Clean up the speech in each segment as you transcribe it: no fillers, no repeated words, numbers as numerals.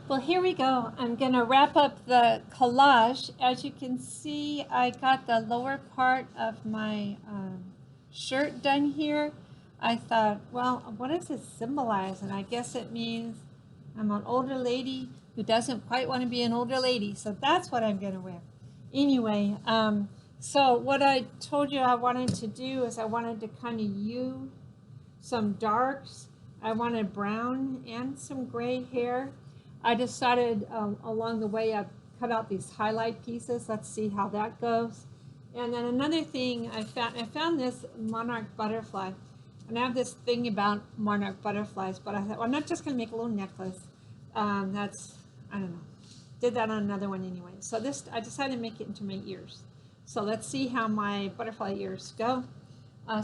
Well, here we go. I'm going to wrap up the collage. As you can see, I got the lower part of my shirt done here. I thought, well, what does it symbolize? And I guess it means I'm an older lady who doesn't quite want to be an older lady. So that's what I'm going to wear. Anyway, so what I told you I wanted to do is I wanted to kind of use some darks. I wanted brown and some gray hair. I decided along the way I cut out these highlight pieces. Let's see how that goes. And then another thing I found this monarch butterfly. And I have this thing about monarch butterflies, but I thought, well, I'm not just going to make a little necklace. I don't know. Did that on another one anyway. So this, I decided to make it into my ears. So let's see how my butterfly ears go.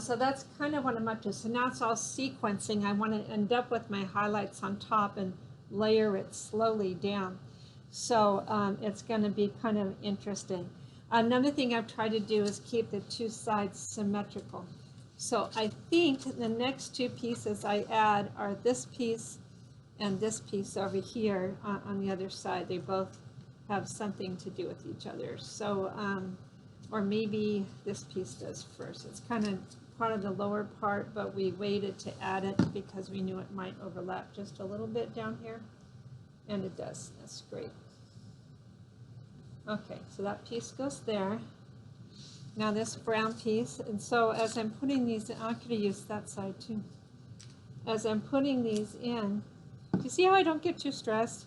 So that's kind of what I'm up to. So now it's all sequencing. I want to end up with my highlights on top and layer it slowly down. So it's going to be kind of interesting. Another thing I've tried to do is keep the two sides symmetrical. So I think the next two pieces I add are this piece and this piece over here on the other side. They both have something to do with each other. So, or maybe this piece does first. It's kind of part of the lower part, but we waited to add it because we knew it might overlap just a little bit down here, and it does. That's great. Okay, so that piece goes there. Now this brown piece, and so as I'm putting these in, I'm going to use that side too. As I'm putting these in, do you see how I don't get too stressed?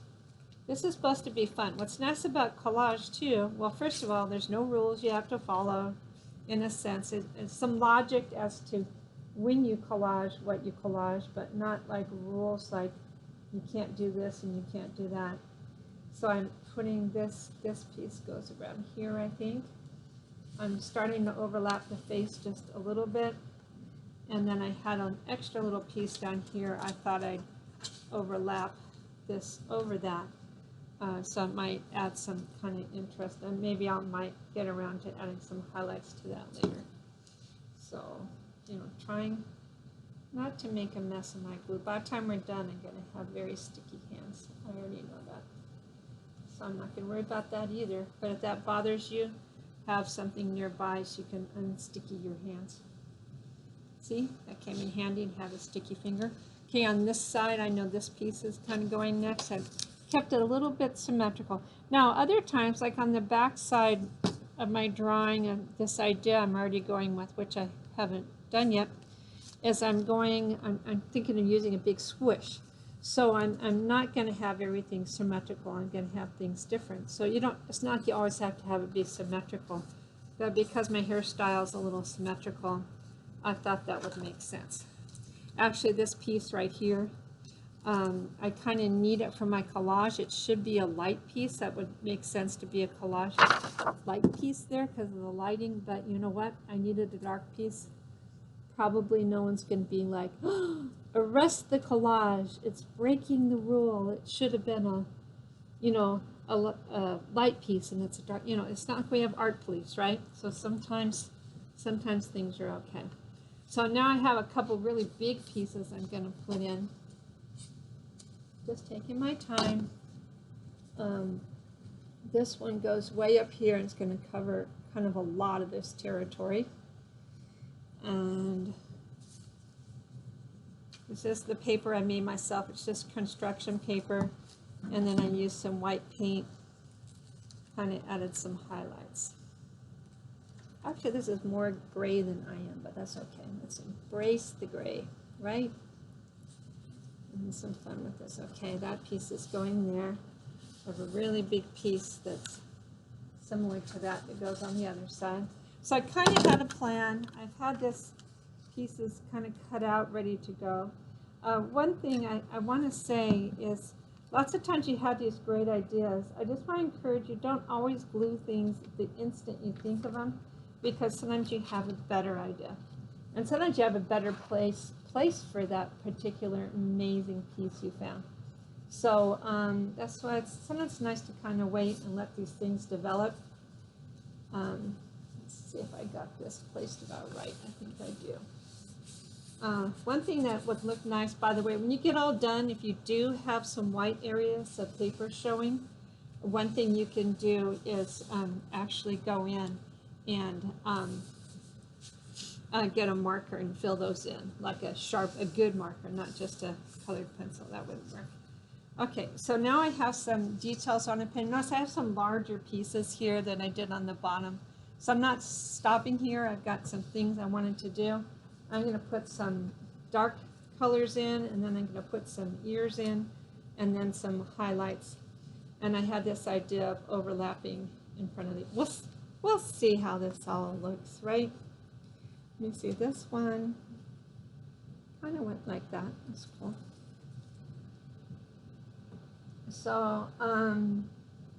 This is supposed to be fun. What's nice about collage too, well, first of all, there's no rules you have to follow. In a sense, it's some logic as to when you collage, what you collage, but not like rules like you can't do this and you can't do that. So I'm putting this piece goes around here, I think. I'm starting to overlap the face just a little bit. And then I had an extra little piece down here. I thought I'd overlap this over that. So it might add some kind of interest, and maybe I might get around to adding some highlights to that later. So, you know, trying not to make a mess of my glue. By the time we're done, I'm going to have very sticky hands. I already know that. So I'm not going to worry about that either. But if that bothers you, have something nearby so you can unsticky your hands. See, that came in handy and have a sticky finger. Okay, on this side, I know this piece is kind of going next. I've kept it a little bit symmetrical. Now, other times, like on the back side of my drawing, and this idea I'm already going with, which I haven't done yet, is I'm thinking of using a big swoosh. So I'm not going to have everything symmetrical. I'm going to have things different. So it's not you always have to have it be symmetrical. But because my hairstyle is a little symmetrical, I thought that would make sense. Actually, this piece right here, I kind of need it for my collage. It should be a light piece. That would make sense to be a collage light piece there because of the lighting. But you know what? I needed a dark piece. Probably no one's going to be like, oh, arrest the collage. It's breaking the rule. It should have been a, you know, a light piece and it's a dark, you know, it's not like we have art police, right? So sometimes things are okay. So now I have a couple really big pieces I'm going to put in. Just taking my time. This one goes way up here and it's going to cover kind of a lot of this territory. And this is the paper I made myself. It's just construction paper. And then I used some white paint, kind of added some highlights. Actually, this is more gray than I am, but that's okay. Let's embrace the gray, right? And some fun with this. Okay, that piece is going there. I have a really big piece that's similar to that goes on the other side. So I kind of had a plan. I've had this pieces kind of cut out, ready to go. One thing I want to say is lots of times you have these great ideas. I just want to encourage you, don't always glue things the instant you think of them, because sometimes you have a better idea. And sometimes you have a better place for that particular amazing piece you found. So that's why sometimes it's nice to kind of wait and let these things develop. Let's see if I got this placed about right. I think I do. One thing that would look nice, by the way, when you get all done, if you do have some white areas of paper showing, one thing you can do is actually go in and get a marker and fill those in, like a good marker, not just a colored pencil. That wouldn't work. Okay, so now I have some details on a pen. Notice I have some larger pieces here than I did on the bottom. So I'm not stopping here. I've got some things I wanted to do. I'm going to put some dark colors in, and then I'm going to put some ears in, and then some highlights. And I had this idea of overlapping in front of the, we'll see how this all looks, right? Let me see, this one kind of went like that. That's cool. So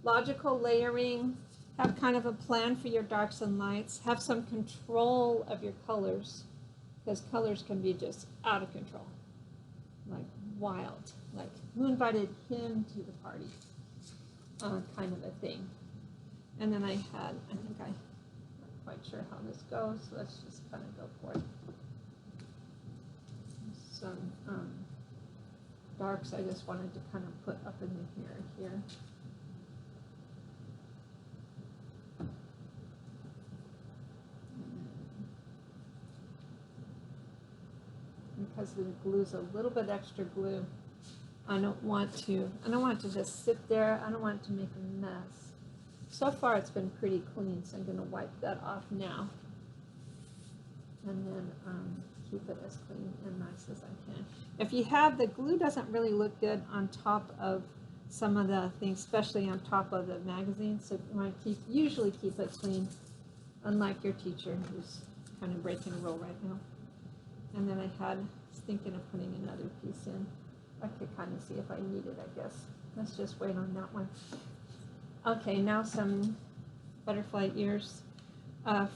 logical layering, have kind of a plan for your darks and lights, have some control of your colors, because colors can be just out of control, like wild, like who invited him to the party, kind of a thing. And then I think I'm not quite sure how this goes, so let's just kind of go for it. Some darks I just wanted to kind of put up in the hair here. Because the glue's a little bit extra glue, I don't want it to just sit there. I don't want it to make a mess. So far it's been pretty clean, so I'm going to wipe that off now. And then keep it as clean and nice as I can. If you have, the glue doesn't really look good on top of some of the things, especially on top of the magazine, so you want to usually keep it clean, unlike your teacher who's kind of breaking a rule right now. And then I was thinking of putting another piece in. I could kind of see if I need it, I guess. Let's just wait on that one. Okay, now some butterfly ears.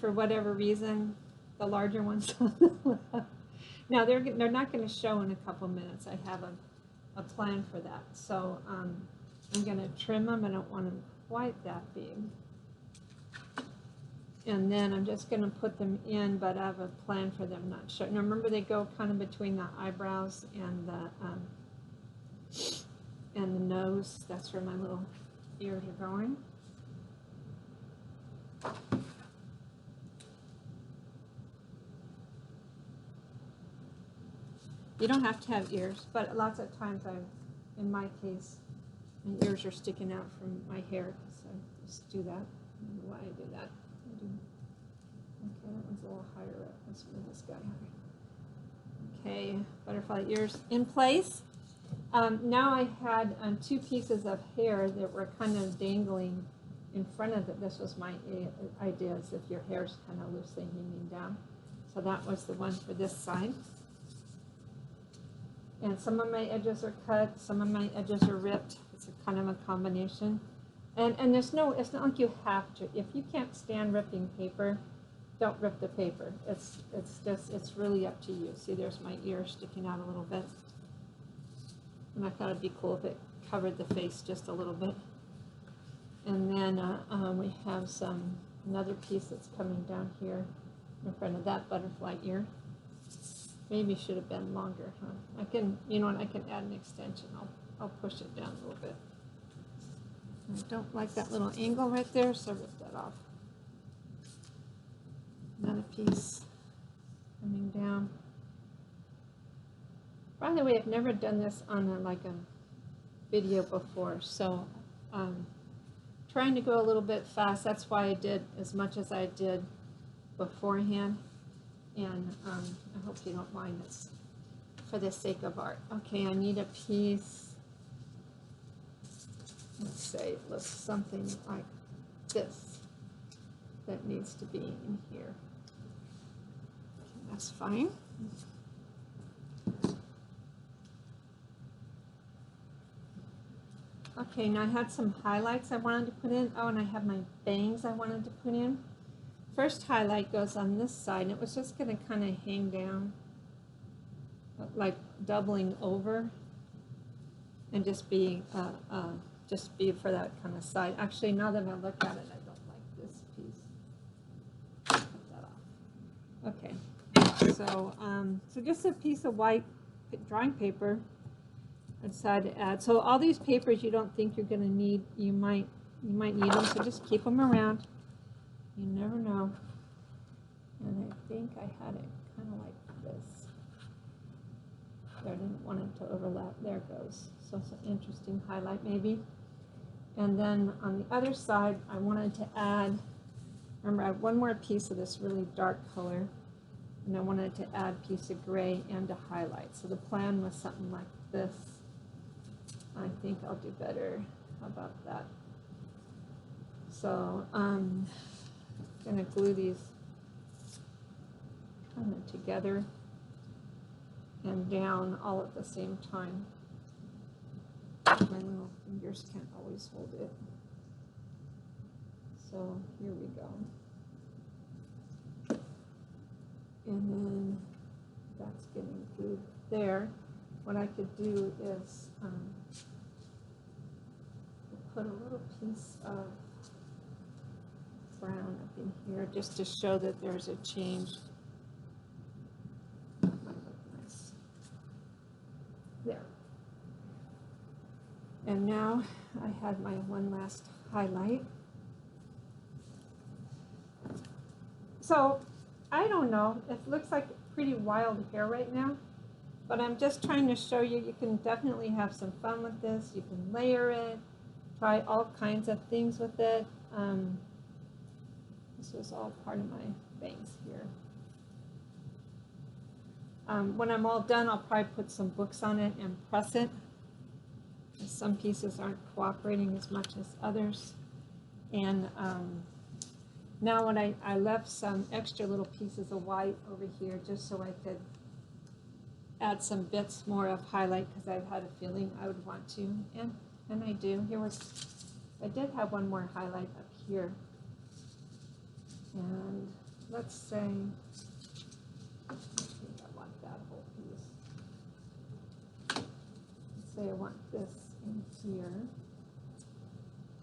For whatever reason, the larger ones on the left. Now they're not going to show in a couple minutes. I have a plan for that. So I'm going to trim them. I don't want them quite that big. And then I'm just going to put them in, but I have a plan for them not showing. Now remember, they go kind of between the eyebrows and the nose. That's where my little ears are going. You don't have to have ears, but lots of times in my case, my ears are sticking out from my hair, so I just do that. I don't know why I do that. Okay, that one's a little higher up. Let's move this guy higher. Okay, butterfly ears in place. Now I had two pieces of hair that were kind of dangling in front of it. This was my idea, is if your hair's kind of loosely hanging down. So that was the one for this side. And some of my edges are cut, some of my edges are ripped. It's a kind of a combination. And it's not like you have to. If you can't stand ripping paper, don't rip the paper. It's really up to you. See, there's my ear sticking out a little bit. And I thought it'd be cool if it covered the face just a little bit. And then we have another piece that's coming down here in front of that butterfly ear. Maybe should have been longer, huh? I can, you know what, I can add an extension. I'll push it down a little bit. I don't like that little angle right there, so rip that off. Another piece coming down. By the way, I've never done this on a video before, so trying to go a little bit fast. That's why I did as much as I did beforehand. And I hope you don't mind this for the sake of art. Okay, I need a piece, let's say, it looks something like this that needs to be in here. Okay, that's fine. Okay, now I had some highlights I wanted to put in. Oh, and I have my bangs I wanted to put in. First highlight goes on this side, and it was just going to kind of hang down, like doubling over, and just be for that kind of side. Actually, now that I look at it, I don't like this piece. Put that off. Okay, so So, so just a piece of white drawing paper I decided to add. So all these papers you don't think you're going to need, you might need them, so just keep them around. You never know. And I think I had it kind of like this. There, I didn't want it to overlap. There it goes. So it's an interesting highlight maybe. And then on the other side, I wanted to add, remember I have one more piece of this really dark color, and I wanted to add a piece of gray and a highlight. So the plan was something like this. I think I'll do better. How about that? So I'm going to glue these kind of together and down all at the same time. My little fingers can't always hold it. So here we go. And then that's getting glued there. What I could do is put a little piece of brown up in here just to show that there's a change. That might look nice. There. And now I had my one last highlight. So I don't know, it looks like pretty wild hair right now, but I'm just trying to show you, you can definitely have some fun with this. You can layer it, try all kinds of things with it. This was all part of my bangs here. When I'm all done, I'll probably put some books on it and press it. Some pieces aren't cooperating as much as others. And now when I left some extra little pieces of white over here just so I could add some bits more of highlight, because I've had a feeling I would want to, and I do. I did have one more highlight up here. And let's say, I think I want that whole piece. Let's say I want this in here.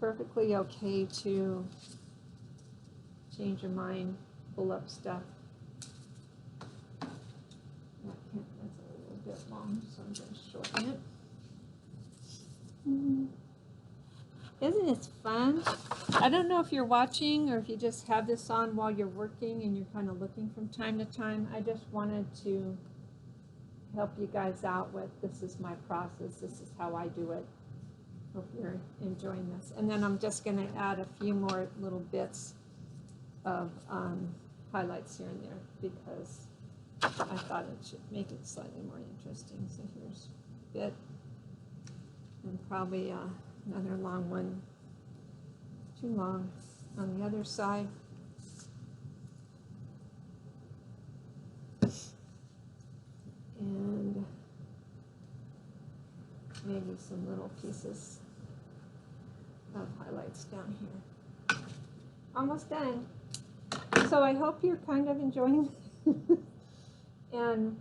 Perfectly okay to change your mind, pull up stuff. That's a little bit long, so I'm going to shorten it. Isn't it fun? I don't know if you're watching or if you just have this on while you're working and you're kind of looking from time to time. I just wanted to help you guys out with, this is my process, this is how I do it. Hope you're enjoying this. And then I'm just going to add a few more little bits of highlights here and there because I thought it should make it slightly more interesting. So here's a bit, and probably another long one, too long on the other side. And maybe some little pieces of highlights down here. Almost done. So I hope you're kind of enjoying it. And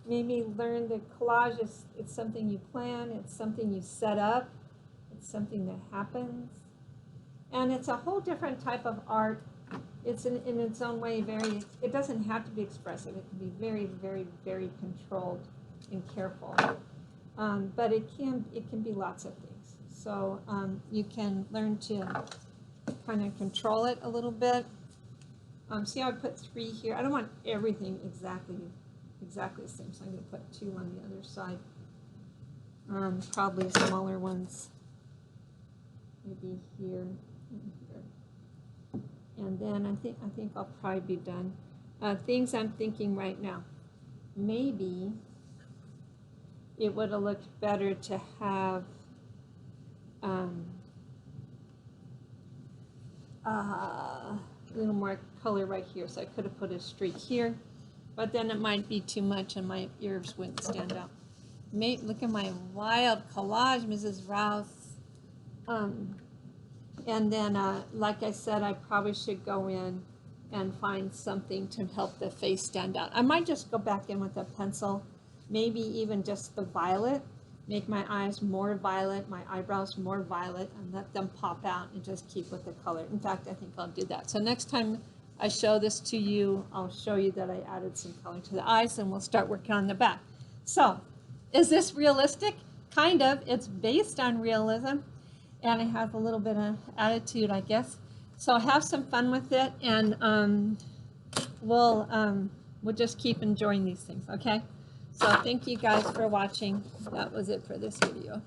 maybe learn that collage is, it's something you plan, it's something you set up, it's something that happens. And it's a whole different type of art. It's in its own way very, it doesn't have to be expressive. It can be very, very, very controlled and careful. But it can be lots of things. So you can learn to kind of control it a little bit. See how I put 3 here? I don't want everything exactly the same, so I'm going to put 2 on the other side. Probably smaller ones, maybe here and here. And then I think I'll probably be done. Things I'm thinking right now. Maybe it would have looked better to have a little more color right here. So I could have put a streak here, but then it might be too much and my ears wouldn't stand out. Look at my wild collage, Mrs. Rouse. And then, like I said, I probably should go in and find something to help the face stand out. I might just go back in with a pencil, maybe even just the violet, make my eyes more violet, my eyebrows more violet, and let them pop out and just keep with the color. In fact, I think I'll do that. So next time I show this to you, I'll show you that I added some color to the eyes, and we'll start working on the back. So, is this realistic? Kind of. It's based on realism, and it has a little bit of attitude, I guess. So have some fun with it, and we'll just keep enjoying these things, okay? So thank you guys for watching. That was it for this video.